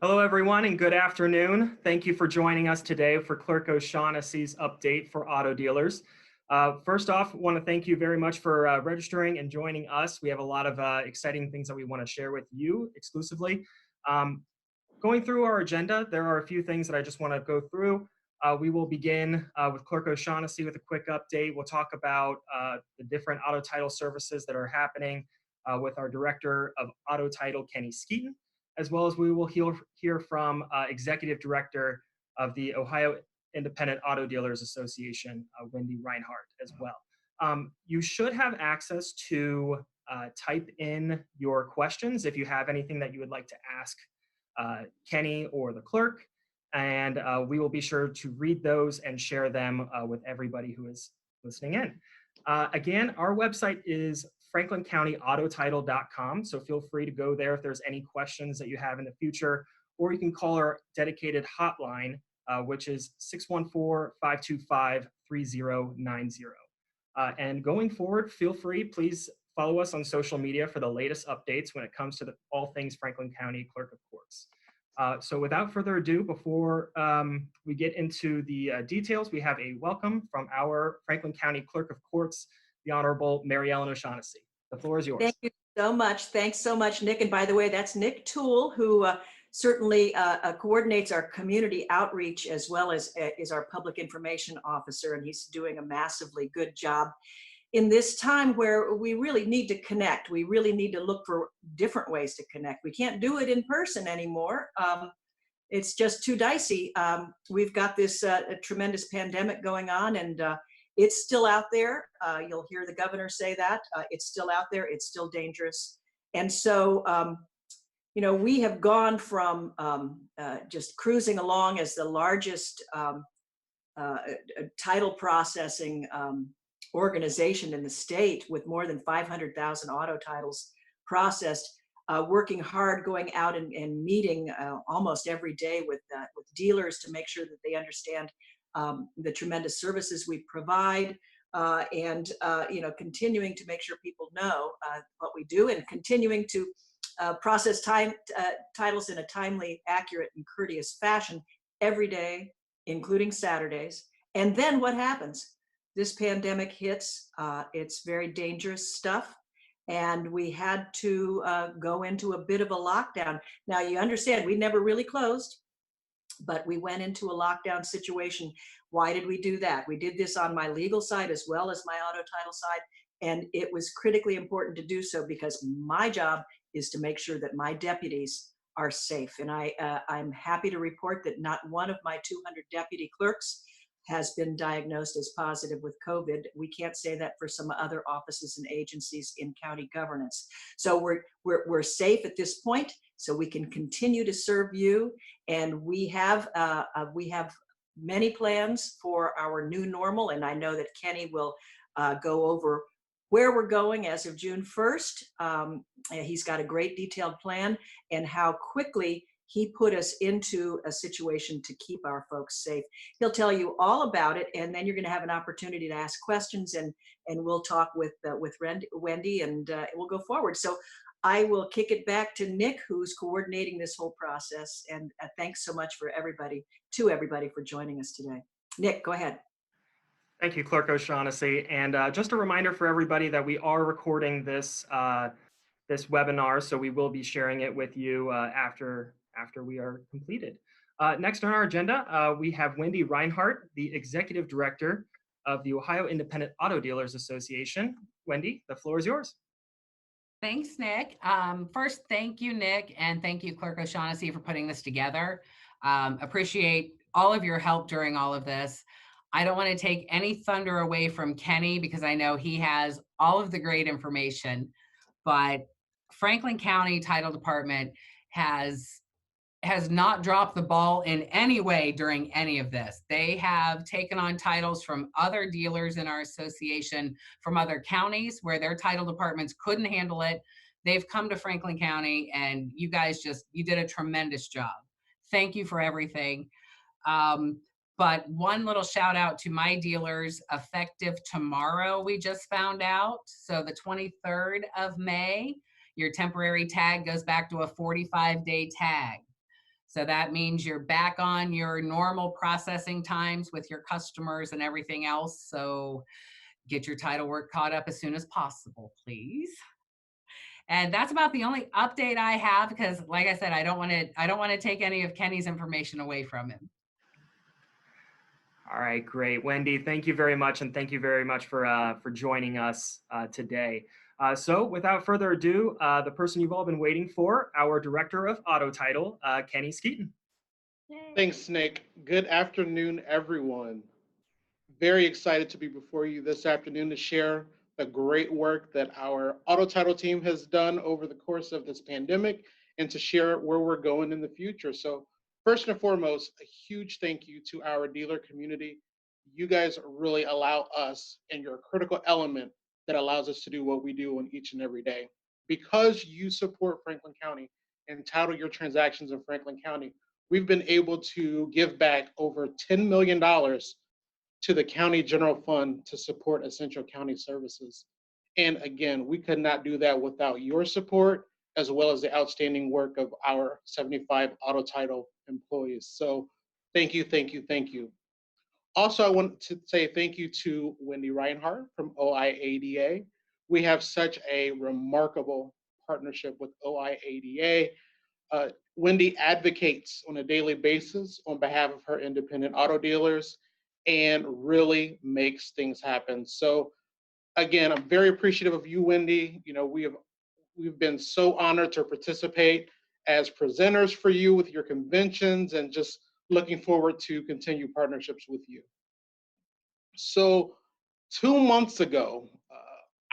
Hello, everyone, and good afternoon. Thank you for joining us today for Clerk O'Shaughnessy's update for auto dealers. First off, I want to thank you very much for registering and joining us. We have a lot of exciting things that we want to share with you exclusively. Going through our agenda, there are a few things that I just want to go through. We will begin with Clerk O'Shaughnessy with a quick update. We'll talk about the different auto title services that are happening with our Director of Auto Title, Kenny Skeeton, as well as we will hear from Executive Director of the Ohio Independent Auto Dealers Association, Wendy Reinhardt, as well. You should have access to type in your questions if you have anything that you would like to ask Kenny or the clerk, and we will be sure to read those and share them with everybody who is listening in. Again, our website is franklincountyautotitle.com, so feel free to go there if there's any questions that you have in the future, or you can call our dedicated hotline, which is 614-525-3090. And going forward, feel free, please follow us on social media for the latest updates when it comes to all things Franklin County Clerk of Courts. So without further ado, before we get into the details, we have a welcome from our Franklin County Clerk of Courts, the Honorable Maryellen O'Shaughnessy. The floor is yours. Thank you so much. Thanks so much, Nick. And by the way, that's Nick Toole, who certainly coordinates our community outreach as well as is our public information officer, and he's doing a massively good job in this time where we really need to connect. We really need to look for different ways to connect. We can't do it in person anymore. It's just too dicey. We've got this tremendous pandemic going on, and it's still out there. You'll hear the governor say that. It's still out there. It's still dangerous. And so, you know, we have gone from just cruising along as the largest title processing organization in the state with more than 500,000 auto titles processed, working hard, going out and meeting almost every day with dealers to make sure that they understand the tremendous services we provide, and you know, continuing to make sure people know what we do, and continuing to process titles in a timely, accurate, and courteous fashion every day, including Saturdays. And then what happens? This pandemic hits. It's very dangerous stuff, and we had to go into a bit of a lockdown. Now, you understand, we never really closed, but we went into a lockdown situation. Why did we do that? We did this on my legal side as well as my auto title side, and it was critically important to do so because my job is to make sure that my deputies are safe. And I'm happy to report that not one of my 200 deputy clerks has been diagnosed as positive with COVID. We can't say that for some other offices and agencies in county governance. So we're safe at this point, so we can continue to serve you. And we have many plans for our new normal, and I know that Kenny will go over where we're going as of June 1st. He's got a great detailed plan, and how quickly he put us into a situation to keep our folks safe. He'll tell you all about it, and then you're going to have an opportunity to ask questions, and we'll talk with Wendy, and we'll go forward. So I will kick it back to Nick, who's coordinating this whole process. And thanks so much for everybody for joining us today. Nick, go ahead. Thank you, Clerk O'Shaughnessy. And just a reminder for everybody that we are recording this this webinar, so we will be sharing it with you after we are completed. Next on our agenda, we have Wendy Reinhardt, the Executive Director of the Ohio Independent Auto Dealers Association. Wendy, the floor is yours. Thanks, Nick. First, thank you, Nick, and thank you, Clerk O'Shaughnessy, for putting this together. Appreciate all of your help during all of this. I don't want to take any thunder away from Kenny because I know he has all of the great information, but Franklin County Title Department has not dropped the ball in any way during any of this. They have taken on titles from other dealers in our association from other counties where their title departments couldn't handle it. They've come to Franklin County, and you guys you did a tremendous job. Thank you for everything. But one little shout out to my dealers, effective tomorrow, we just found out. So the 23rd of May, your temporary tag goes back to a 45-day tag. So that means you're back on your normal processing times with your customers and everything else. So get your title work caught up as soon as possible, please. And that's about the only update I have because, like I said, I don't want to take any of Kenny's information away from him. All right, great. Wendy, thank you very much. And thank you very much for joining us today. So without further ado, the person you've all been waiting for, our Director of Auto Title, Kenny Skeeton. Thanks, Nick. Good afternoon, everyone. Very excited to be before you this afternoon to share the great work that our auto title team has done over the course of this pandemic and to share where we're going in the future. So, first and foremost, a huge thank you to our dealer community. You guys really allow us, and you're a critical element that allows us to do what we do on each and every day. Because you support Franklin County and title your transactions in Franklin County, we've been able to give back over $10 million to the county general fund to support essential county services. And again, we could not do that without your support, as well as the outstanding work of our 75 auto title employees. So thank you, thank you, thank you. Also, I want to say thank you to Wendy Reinhardt from OIADA. We have such a remarkable partnership with OIADA. Wendy advocates on a daily basis on behalf of her independent auto dealers and really makes things happen. So again, I'm very appreciative of you, Wendy. You know, we've been so honored to participate as presenters for you with your conventions and just looking forward to continue partnerships with you. So 2 months ago,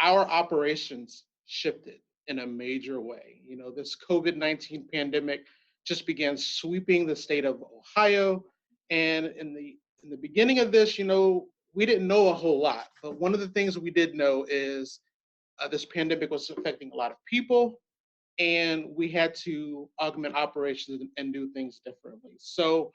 our operations shifted in a major way. You know, this COVID-19 pandemic just began sweeping the state of Ohio. And in the beginning of this, you know, we didn't know a whole lot. But one of the things we did know is this pandemic was affecting a lot of people, and we had to augment operations and do things differently. So,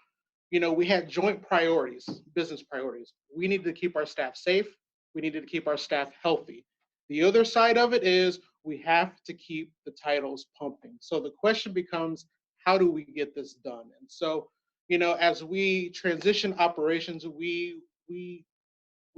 you know, we had joint priorities, business priorities. We needed to keep our staff safe. We needed to keep our staff healthy. The other side of it is we have to keep the titles pumping. So the question becomes, how do we get this done? And so, you know, as we transition operations, we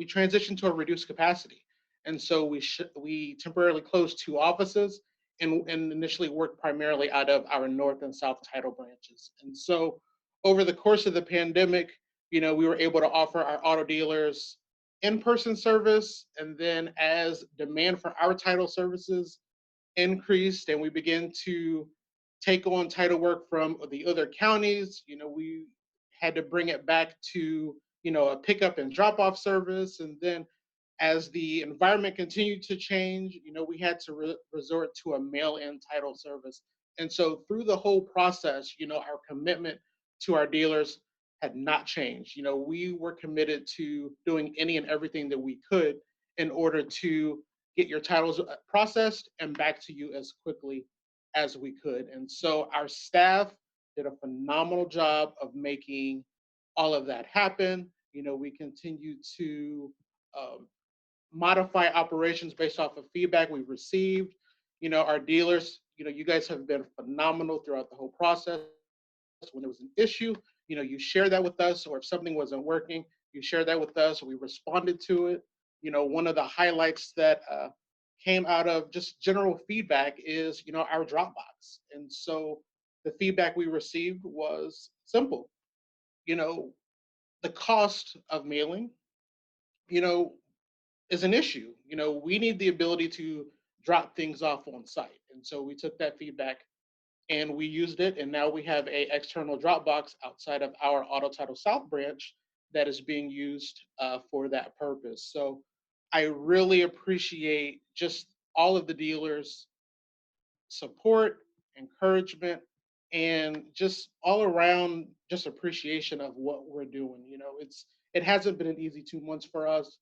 transitioned to a reduced capacity. And so we temporarily closed 2 offices and initially worked primarily out of our North and South title branches. And so over the course of the pandemic, you know, we were able to offer our auto dealers in-person service. And then as demand for our title services increased and we began to take on title work from the other counties, you know, we had to bring it back to, you know, a pickup and drop off service. And then as the environment continued to change, you know, we had to resort to a mail-in title service. And so through the whole process, you know, our commitment to our dealers had not changed. You know, we were committed to doing any and everything that we could in order to get your titles processed and back to you as quickly as we could. And so our staff did a phenomenal job of making all of that happen. You know, we continue to um, modify operations based off of feedback we've received. You know, our dealers, you know, you guys have been phenomenal throughout the whole process. When there was an issue, you know, you share that with us, or if something wasn't working, you share that with us. We responded to it. You know, one of the highlights that came out of just general feedback is, you know, our Dropbox. And so the feedback we received was simple. You know, the cost of mailing, you know, is an issue. You know, we need the ability to drop things off on site. And so we took that feedback and we used it. And now we have a external Dropbox outside of our Auto Title South branch that is being used for that purpose. So I really appreciate just all of the dealers' support, encouragement, and just all around just appreciation of what we're doing. You know, it hasn't been an easy 2 months for us.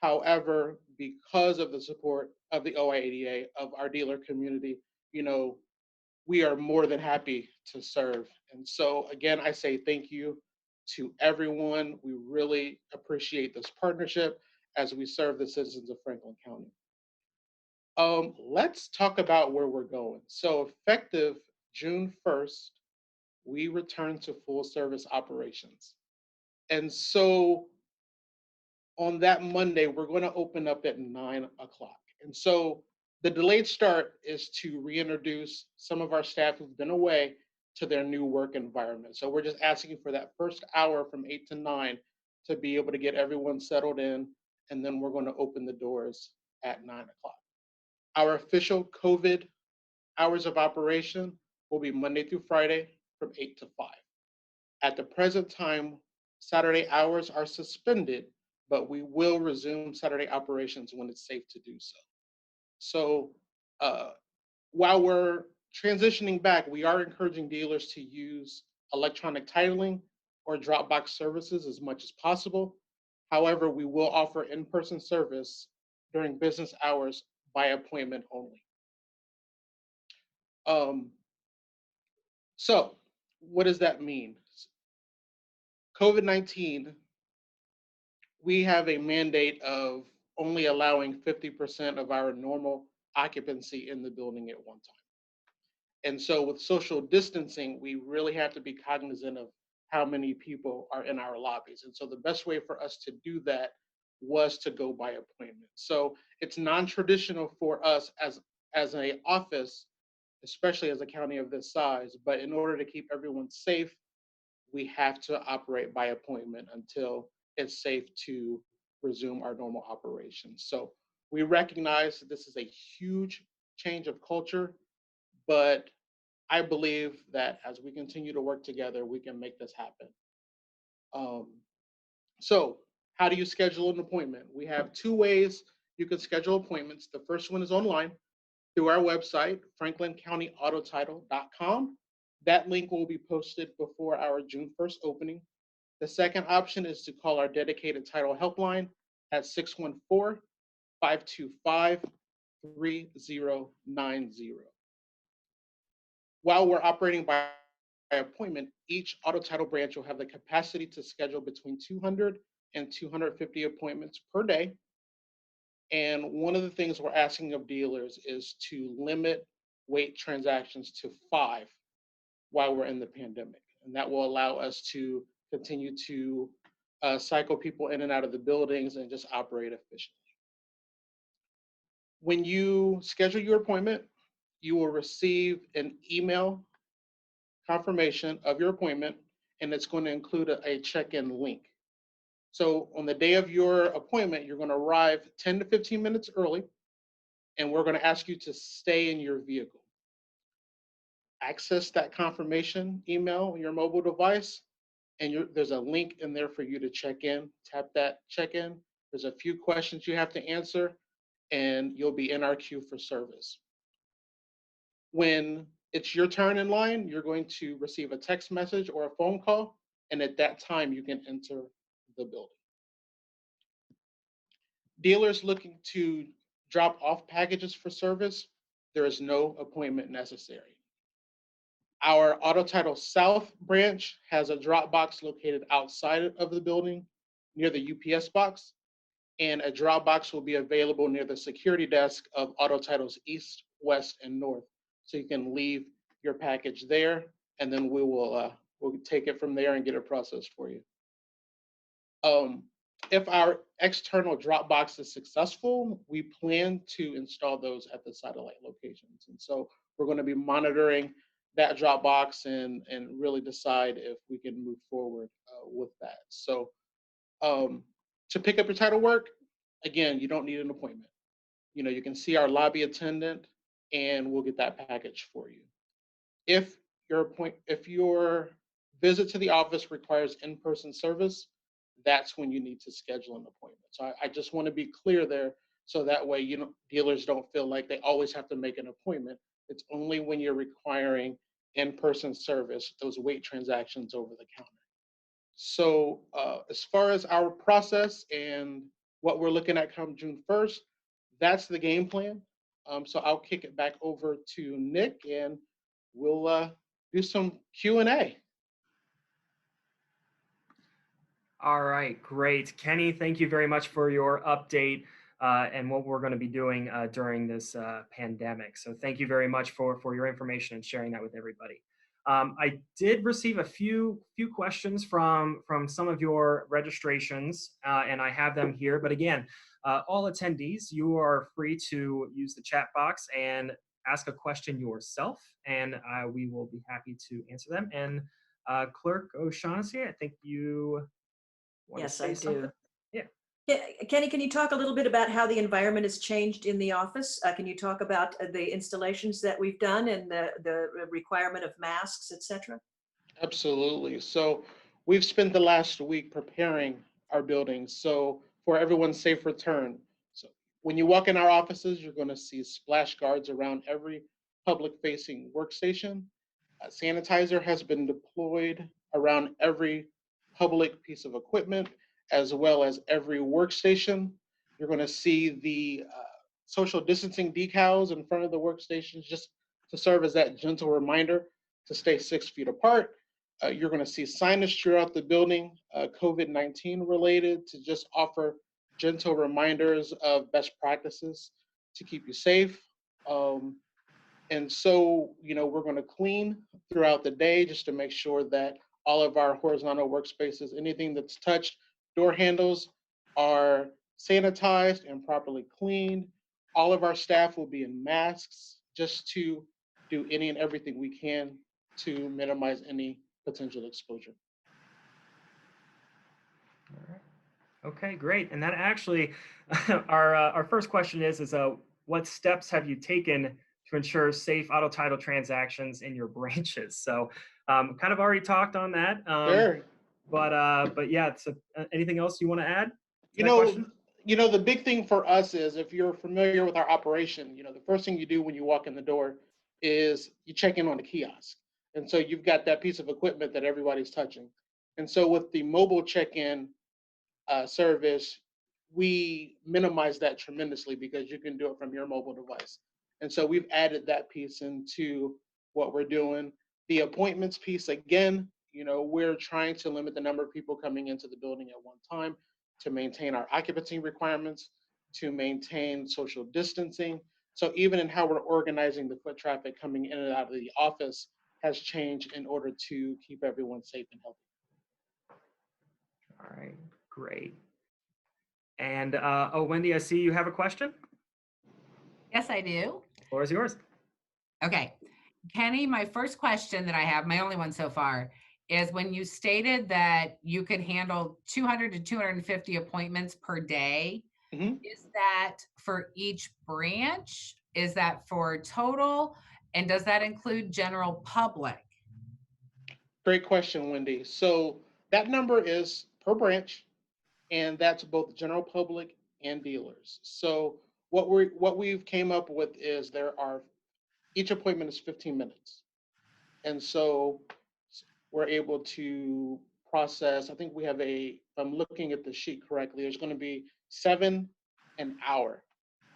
However, because of the support of the OIADA, of our dealer community, you know, we are more than happy to serve. And so again, I say thank you to everyone. We really appreciate this partnership as we serve the citizens of Franklin County. Let's talk about where we're going. So effective June 1st, we return to full service operations. And so on that Monday, we're going to open up at 9 o'clock. And so the delayed start is to reintroduce some of our staff who've been away to their new work environment. So we're just asking for that first hour from 8 to 9 to be able to get everyone settled in. And then we're going to open the doors at 9 o'clock. Our official COVID hours of operation will be Monday through Friday from 8 to 5. At the present time, Saturday hours are suspended, but we will resume Saturday operations when it's safe to do so. So while we're transitioning back, we are encouraging dealers to use electronic titling or Dropbox services as much as possible. However, we will offer in-person service during business hours by appointment only. So what does that mean? COVID-19, we have a mandate of only allowing 50% of our normal occupancy in the building at one time. And so with social distancing, we really have to be cognizant of how many people are in our lobbies. And so the best way for us to do that was to go by appointment. So it's non-traditional for us as an office, especially as a county of this size, but in order to keep everyone safe, we have to operate by appointment until it's safe to resume our normal operations. So we recognize that this is a huge change of culture, but I believe that as we continue to work together, we can make this happen. So how do you schedule an appointment? We have two ways you can schedule appointments. The first one is online through our website, franklincountyautotittle.com. That link will be posted before our June 1st opening. The second option is to call our dedicated title helpline at 614-525-3090. While we're operating by appointment, each auto title branch will have the capacity to schedule between 200 and 250 appointments per day. And one of the things we're asking of dealers is to limit wait transactions to 5 while we're in the pandemic. And that will allow us to continue to cycle people in and out of the buildings and just operate efficiently. When you schedule your appointment, you will receive an email confirmation of your appointment, and it's going to include a check-in link. So on the day of your appointment, you're going to arrive 10 to 15 minutes early, and we're going to ask you to stay in your vehicle. Access that confirmation email on your mobile device, and there's a link in there for you to check in. Tap that check in. There's a few questions you have to answer, and you'll be in our queue for service. When it's your turn in line, you're going to receive a text message or a phone call, and at that time, you can enter the building. Dealers looking to drop off packages for service, there is no appointment necessary. Our Auto Title South branch has a drop box located outside of the building near the UPS box, and a drop box will be available near the security desk of Auto Titles East, West, and North. So you can leave your package there, and then we'll take it from there and get it processed for you. If our external drop box is successful, we plan to install those at the satellite locations. And so we're going to be monitoring that drop box and really decide if we can move forward with that. So to pick up your title work, again, you don't need an appointment. You can see our lobby attendant and we'll get that package for you. If your visit to the office requires in-person service, that's when you need to schedule an appointment. So I just want to be clear there, so that way dealers don't feel like they always have to make an appointment. It's only when you're requiring in-person service, those wait transactions over the counter. So as far as our process and what we're looking at come June 1st, that's the game plan. So I'll kick it back over to Nick, and we'll do some Q&A. All right, great. Kenny, thank you very much for your update and what we're going to be doing during this pandemic. So thank you very much for your information and sharing that with everybody. I did receive a few questions from some of your registrations, and I have them here. But again, all attendees, you are free to use the chat box and ask a question yourself, and we will be happy to answer them. And Clerk O'Shaughnessy, I think you want to Yes, say I something? do. Yeah. Kenny, can you talk a little bit about how the environment has changed in the office? Can you talk about the installations that we've done and the requirement of masks, et cetera? Absolutely. So we've spent the last week preparing our buildings so for everyone's safe return. So when you walk in our offices, you're going to see splash guards around every public-facing workstation. Sanitizer has been deployed around every public piece of equipment, as well as every workstation. You're going to see the social distancing decals in front of the workstations just to serve as that gentle reminder to stay 6 feet apart. You're going to see signage throughout the building, COVID-19 related, to just offer gentle reminders of best practices to keep you safe. And so, we're going to clean throughout the day just to make sure that all of our horizontal workspaces, anything that's touched, door handles are sanitized and properly cleaned. All of our staff will be in masks just to do any and everything we can to minimize any potential exposure. All right. Okay, great. And that actually, our first question is what steps have you taken to ensure safe auto title transactions in your branches? So, kind of already talked on that. Sure. But yeah, anything else you want to add to You that know, question? the big thing for us is if you're familiar with our operation, the first thing you do when you walk in the door is you check in on the kiosk. And so you've got that piece of equipment that everybody's touching. And so with the mobile check-in service, we minimize that tremendously because you can do it from your mobile device. And so we've added that piece into what we're doing. The appointments piece, again, we're trying to limit the number of people coming into the building at one time to maintain our occupancy requirements, to maintain social distancing. So even in how we're organizing the foot traffic coming in and out of the office has changed in order to keep everyone safe and healthy. All right, great. And Wendy, I see you have a question. Yes, I do. The floor is yours. Okay. Kenny, my first question that I have, my only one so far, is when you stated that you could handle 200 to 250 appointments per day, Mhm. is that for each branch? Is that for total? And does that include general public? Great question, Wendy. So that number is per branch, and that's both general public and dealers. So what we've came up with is each appointment is 15 minutes. And so we're able to process, I think we have if I'm looking at the sheet correctly, there's going to be 7 an hour.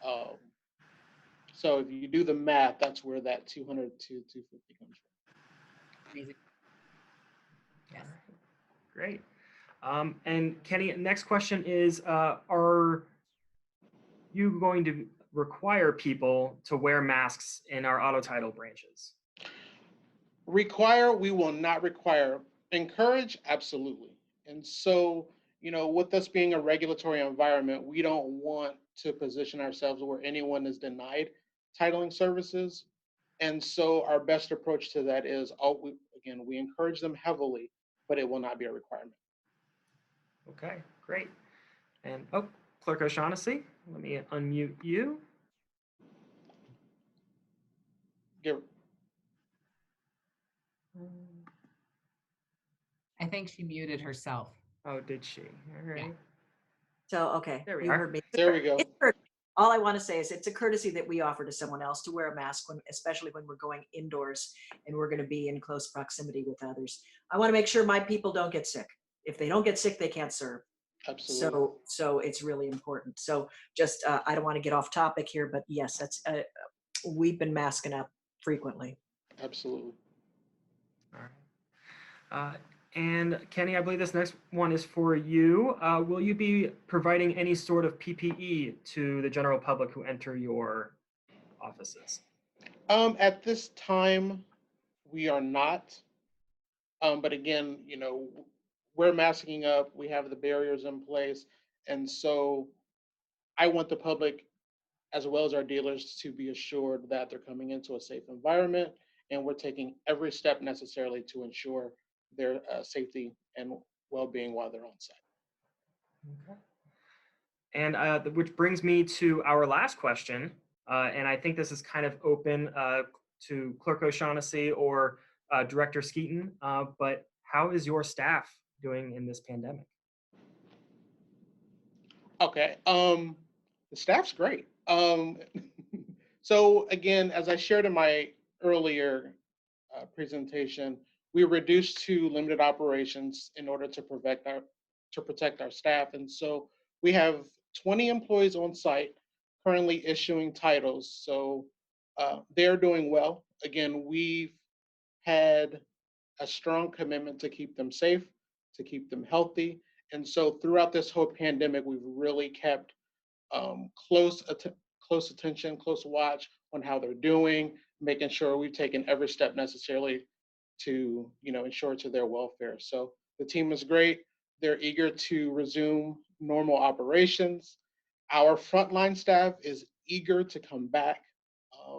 Um, so if you do the math, that's where that 200 to 250 comes from. Amazing. Yes. Great. And Kenny, next question is, are you going to require people to wear masks in our auto title branches? Require, we will not require. Encourage, absolutely. And so, with us being a regulatory environment, we don't want to position ourselves where anyone is denied titling services. And so our best approach to that is, we encourage them heavily, but it will not be a requirement. Okay, great. And Clerk O'Shaughnessy, let me unmute you. I think she muted herself. Oh, did she? All right. Yeah. So, okay, There we you are. heard me. There we go. It's courtesy. All I want to say is it's a courtesy that we offer to someone else to wear a mask, especially when we're going indoors and we're going to be in close proximity with others. I want to make sure my people don't get sick. If they don't get sick, they can't serve. Absolutely. So it's really important. So just, I don't want to get off topic here, but yes, that's, we've been masking up frequently. Absolutely. All right. And Kenny, I believe this next one is for you. Will you be providing any sort of PPE to the general public who enter your offices? At this time, we are not. But again, we're masking up, we have the barriers in place. And so I want the public, as well as our dealers, to be assured that they're coming into a safe environment, and we're taking every step necessarily to ensure their safety and well-being while they're on site. Okay. And which brings me to our last question. And I think this is kind of open to Clerk O'Shaughnessy or Director Skeeton. But how is your staff doing in this pandemic? Okay. The staff's great. So again, as I shared in my earlier presentation, we reduced to limited operations in order to protect our staff. And so we have 20 employees on site currently issuing titles. So they're doing well. Again, we've had a strong commitment to keep them safe, to keep them healthy. And so throughout this whole pandemic, we've really kept close attention, close watch on how they're doing, making sure we've taken every step necessarily to ensure to their welfare. So the team is great. They're eager to resume normal operations. Our frontline staff is eager to come back.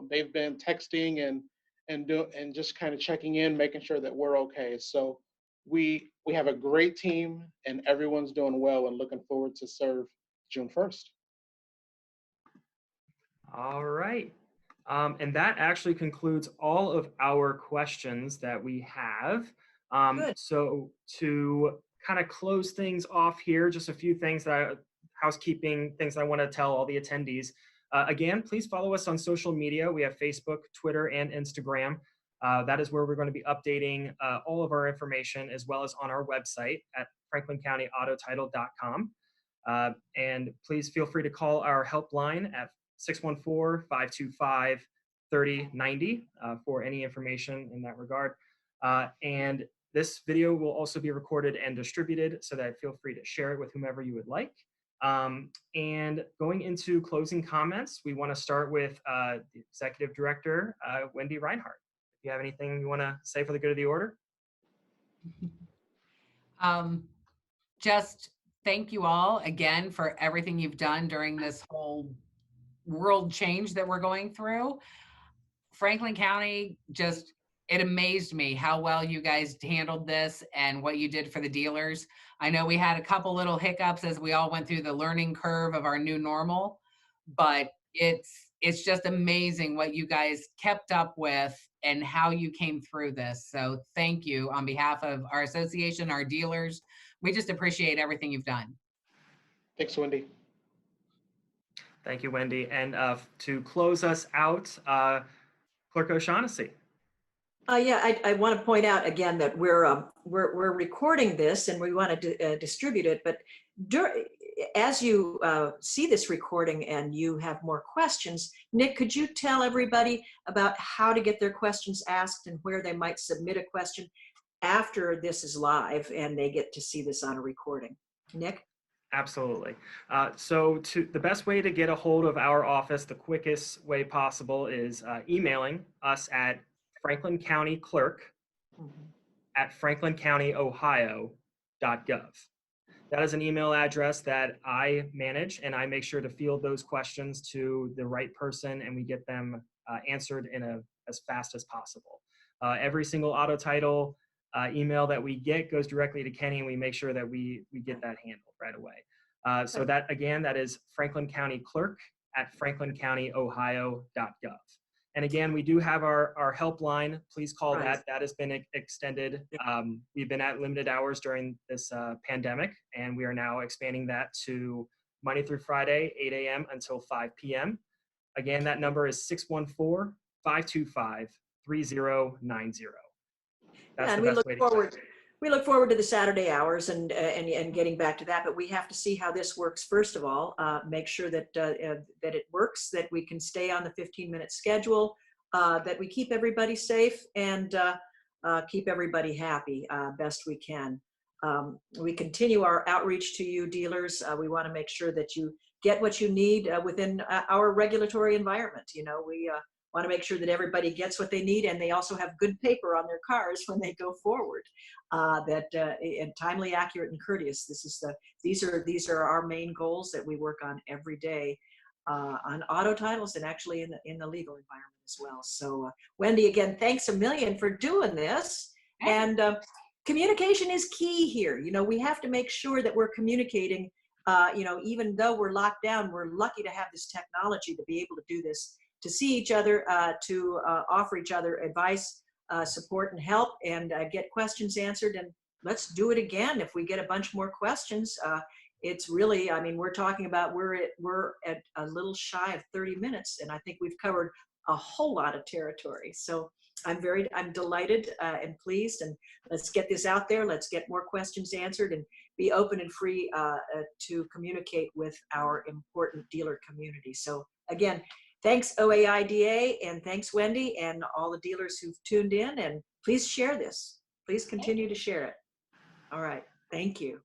They've been texting and just kind of checking in, making sure that we're okay. So we have a great team, and everyone's doing well and looking forward to serve June 1st. All right. And that actually concludes all of our questions that we have. Good. So to kind of close things off here, just a few things housekeeping things I want to tell all the attendees. Again, please follow us on social media. We have Facebook, Twitter, and Instagram. That is where we're going to be updating all of our information, as well as on our website at franklincountyautotitles.com. And please feel free to call our helpline at 614-525-3090 for any information in that regard. And this video will also be recorded and distributed, so that feel free to share it with whomever you would like. And going into closing comments, we want to start with the Executive Director, Wendy Reinhardt. If you have anything you want to say for the good of the order. Just thank you all again for everything you've done during this whole world change that we're going through. Franklin County, it amazed me how well you guys handled this and what you did for the dealers. I know we had a couple little hiccups as we all went through the learning curve of our new normal, but it's just amazing what you guys kept up with and how you came through this. So thank you on behalf of our association, our dealers. We just appreciate everything you've done. Thanks, Wendy. Thank you, Wendy. And to close us out, Clerk O'Shaughnessy. I want to point out again that we're recording this and we want to distribute it. But as you see this recording and you have more questions, Nick, could you tell everybody about how to get their questions asked and where they might submit a question after this is live and they get to see this on a recording? Nick? Absolutely. So the best way to get a hold of our office, the quickest way possible, is emailing us at franklincountyklerk@franklincountyohio.gov. That is an email address that I manage, and I make sure to field those questions to the right person, and we get them answered in as fast as possible. Every single auto title email that we get goes directly to Kenny, and we make sure that we get that handled right away. So that, again, that is franklincountyklerk@franklincountyohio.gov. And again, we do have our helpline. Please call that. That has been extended. We've been at limited hours during this pandemic, and we are now expanding that to Monday through Friday, 8 a.m. until 5 p.m. Again, that number is 614-525-3090. That's and the best way to we look forward to the Saturday hours and getting back to that, but we have to see how this works first of all. Make sure that it works, that we can stay on the 15-minute schedule, that we keep everybody safe and keep everybody happy best we can. We continue our outreach to you dealers. We want to make sure that you get what you need within our regulatory environment. You know, want to make sure that everybody gets what they need, and they also have good paper on their cars when they go forward. And timely, accurate, and courteous. These are our main goals that we work on every day on auto titles and actually in the legal environment as well. So Wendy, again, thanks a million for doing this. And communication is key here. You know, we have to make sure that we're communicating. You know, even though we're locked down, we're lucky to have this technology to be able to do this, to see each other, to offer each other advice, support, and help, and get questions answered. And let's do it again if we get a bunch more questions. It's really, I mean, we're talking about, we're at a little shy of 30 minutes, and I think we've covered a whole lot of territory. So I'm delighted and pleased, and let's get this out there. Let's get more questions answered and be open and free to communicate with our important dealer community. So again, thanks OAIDA, and thanks Wendy and all the dealers who've tuned in, and please share this. Please continue to share it. All right, thank you.